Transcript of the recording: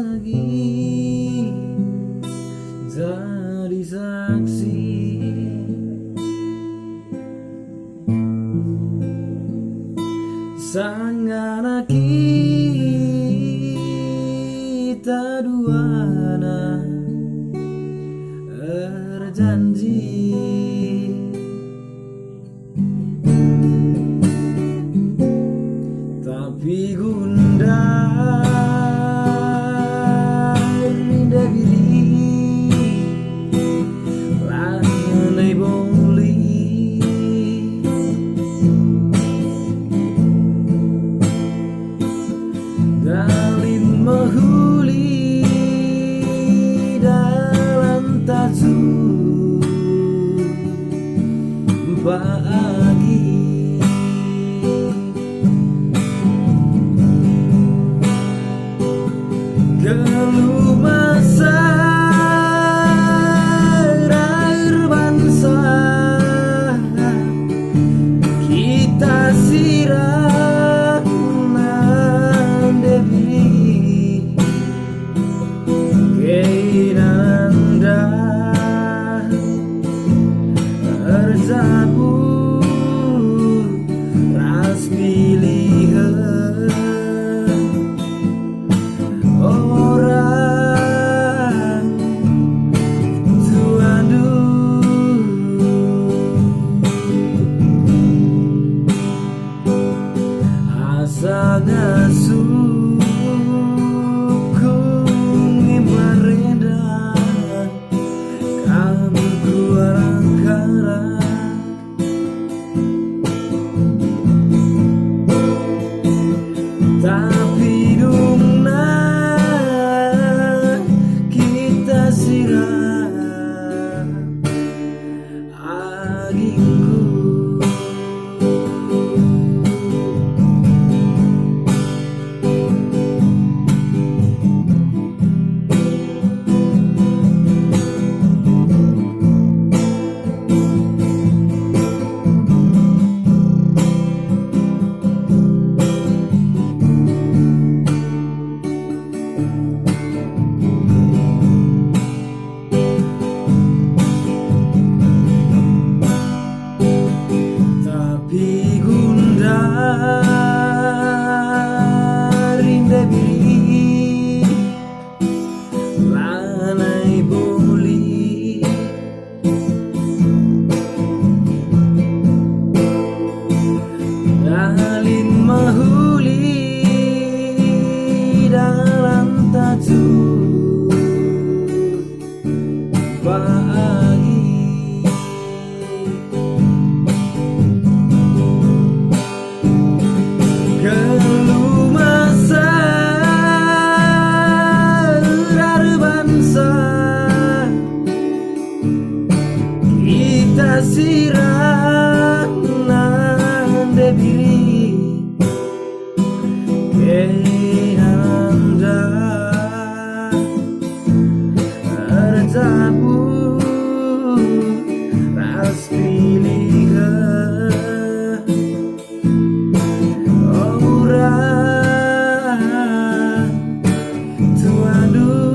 lagi jadi saksi sang anak kita duana berjanji, tapi Gundar indah diri lanai boli dalin mahuli dalam tazu pagi keluh masa air bangsa kita siram debi keinanda terjabur ras pilihan orang tuandu asa ngasuh imarenda kamu keluar angkara tapi dungna kita siram agingku tapi Gundar indah diri lanai boli dalin mahuli dalam tajuk pagi keluh masa air bangsa kita siram debiri keinanda terjabur ras pilihan orang tuandu